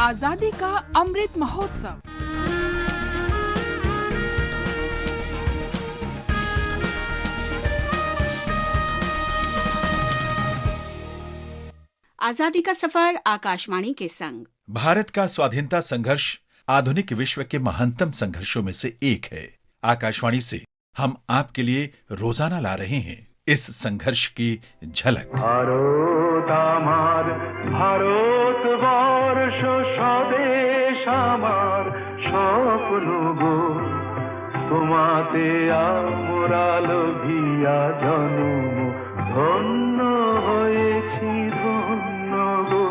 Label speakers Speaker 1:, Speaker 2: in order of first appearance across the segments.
Speaker 1: आजादी का अमृत महोत्सव।
Speaker 2: आजादी का सफर आकाशवाणी के संग।
Speaker 3: भारत का स्वाधीनता संघर्ष आधुनिक विश्व के महानतम संघर्षों में से एक है। आकाशवाणी से हम आपके लिए रोजाना ला रहे हैं इस संघर्ष की झलक।
Speaker 4: भारत आमार भारतवर्ष स्वदेश आमार स्वप्न गो তোমাতে আমরা লোভিয়া জন্ম ধন্য হয়েছি ধন্য গো।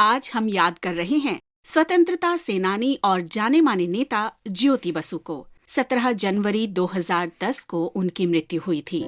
Speaker 2: आज हम याद कर रहे हैं स्वतंत्रता सेनानी और जाने माने नेता ज्योति बसु को। 17 जनवरी 2010 को उनकी मृत्यु हुई थी।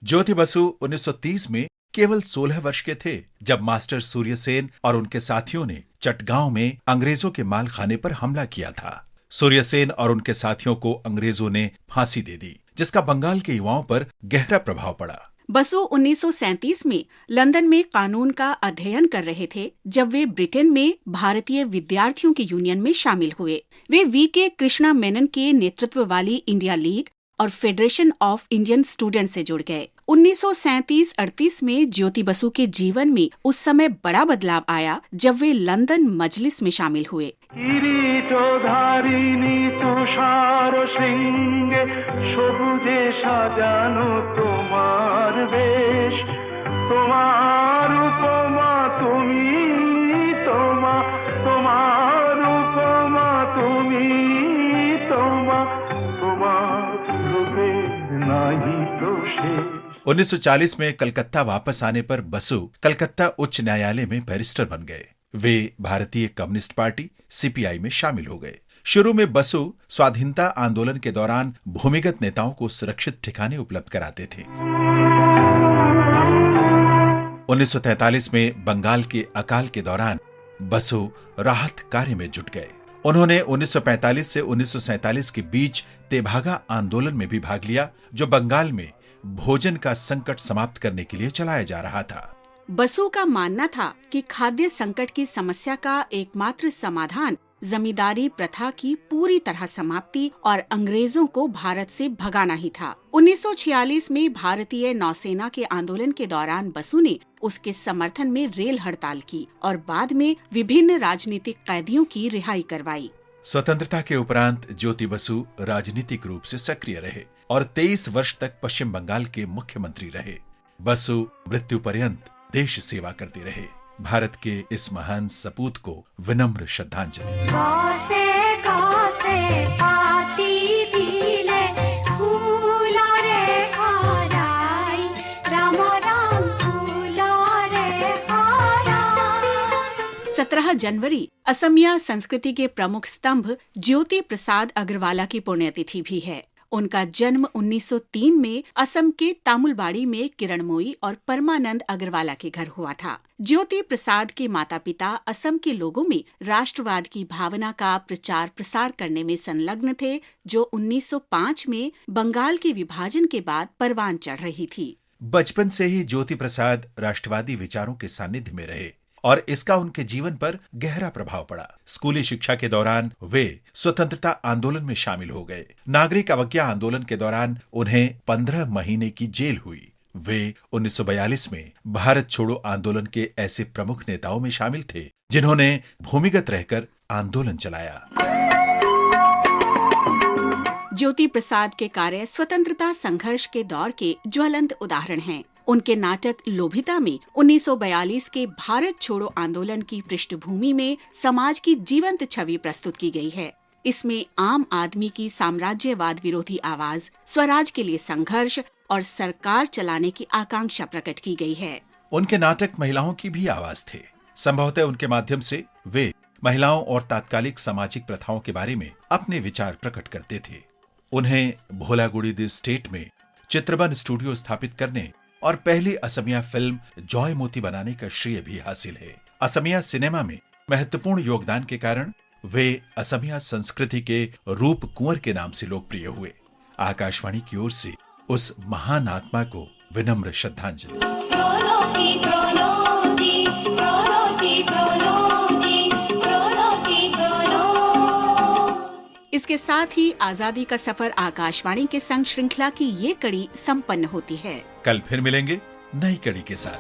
Speaker 3: ज्योति बसु 1930 में केवल 16 वर्ष के थे जब मास्टर सूर्यसेन और उनके साथियों ने चटगांव में अंग्रेजों के मालखाने पर हमला किया था। सूर्यसेन और उनके साथियों को अंग्रेजों ने फांसी दे दी, जिसका बंगाल के युवाओं पर गहरा प्रभाव पड़ा।
Speaker 2: बसु 1937 में लंदन में कानून का अध्ययन कर रहे थे जब वे ब्रिटेन में भारतीय विद्यार्थियों की यूनियन में शामिल हुए। वे वी.के. कृष्णा मेनन के नेतृत्व वाली इंडिया लीग और फेडरेशन ऑफ इंडियन स्टूडेंट से जुड़ गए। 1937-38 में ज्योति बसु के जीवन में उस समय बड़ा बदलाव आया जब वे लंदन मजलिस में शामिल हुए।
Speaker 4: किरीटधारिणी तुषार श्रृंगे সবুজে সাজানো তোমার বেশ, তোমার উপমা তুমি তোমা, তোমার উপমা তুমি তোমা, তোমার রূপে নাহি তো শেষ।
Speaker 3: 1940 में कलकत्ता वापस आने पर बसु कलकत्ता उच्च न्यायालय में बैरिस्टर बन गए। वे भारतीय कम्युनिस्ट पार्टी सीपीआई में शामिल हो गए। शुरू में बसु स्वाधीनता आंदोलन के दौरान भूमिगत नेताओं को सुरक्षित ठिकाने उपलब्ध कराते थे। 1943 में बंगाल के अकाल के दौरान बसु राहत कार्य में जुट गए। उन्होंने 1945 से 1947 के बीच तेभागा आंदोलन में भी भाग लिया, जो बंगाल में भोजन का संकट समाप्त करने के लिए चलाया जा रहा था।
Speaker 2: बसु का मानना था कि खाद्य संकट की समस्या का एकमात्र समाधान जमींदारी प्रथा की पूरी तरह समाप्ति और अंग्रेजों को भारत से भगाना ही था। 1946 में भारतीय नौसेना के आंदोलन के दौरान बसु ने उसके समर्थन में रेल हड़ताल की और बाद में विभिन्न राजनीतिक कैदियों की रिहाई करवाई।
Speaker 3: स्वतंत्रता के उपरांत ज्योति बसु राजनीतिक रूप से सक्रिय रहे और 23 वर्ष तक पश्चिम बंगाल के मुख्यमंत्री रहे। बसु मृत्यु पर्यंत देश सेवा करते रहे। भारत के इस महान सपूत को विनम्र श्रद्धांजलि।
Speaker 5: पाती दिले फूला रे खाराई, राम राम फूला रे खाराई।
Speaker 2: 17 जनवरी असमिया संस्कृति के प्रमुख स्तंभ ज्योति प्रसाद अग्रवाला की पुण्यतिथि भी है। उनका जन्म 1903 में असम के तामुलबाड़ी में किरणमोई और परमानंद अग्रवाला के घर हुआ था। ज्योति प्रसाद के माता पिता असम के लोगों में राष्ट्रवाद की भावना का प्रचार प्रसार करने में संलग्न थे, जो 1905 में बंगाल के विभाजन के बाद परवान चढ़ रही थी।
Speaker 3: बचपन से ही ज्योति प्रसाद राष्ट्रवादी विचारों के सानिध्य में रहे और इसका उनके जीवन पर गहरा प्रभाव पड़ा। स्कूली शिक्षा के दौरान वे स्वतंत्रता आंदोलन में शामिल हो गए। नागरिक अवज्ञा आंदोलन के दौरान उन्हें 15 महीने की जेल हुई। वे 1942 में भारत छोड़ो आंदोलन के ऐसे प्रमुख नेताओं में शामिल थे जिन्होंने भूमिगत रहकर आंदोलन चलाया।
Speaker 2: ज्योति प्रसाद के कार्य स्वतंत्रता संघर्ष के दौर के ज्वलंत उदाहरण हैं। उनके नाटक लोभिता में 1942 के भारत छोड़ो आंदोलन की पृष्ठभूमि में समाज की जीवंत छवि प्रस्तुत की गई है। इसमें आम आदमी की साम्राज्यवाद विरोधी आवाज, स्वराज के लिए संघर्ष और सरकार चलाने की आकांक्षा प्रकट की गई है।
Speaker 3: उनके नाटक महिलाओं की भी आवाज थे। संभवतः उनके माध्यम से वे महिलाओं और तात्कालिक सामाजिक प्रथाओं के बारे में अपने विचार प्रकट करते थे। उन्हें भोलागुड़ी द स्टेट में चित्रबन स्टूडियो स्थापित करने और पहली असमिया फिल्म जॉय मोती बनाने का श्रेय भी हासिल है। असमिया सिनेमा में महत्वपूर्ण योगदान के कारण वे असमिया संस्कृति के रूप कुंवर के नाम से लोकप्रिय हुए। आकाशवाणी की ओर से उस महान आत्मा को विनम्र श्रद्धांजलि।
Speaker 2: इसके साथ ही आजादी का सफर आकाशवाणी के संग श्रृंखला की ये कड़ी संपन्न होती है।
Speaker 3: कल फिर मिलेंगे नई कड़ी के साथ।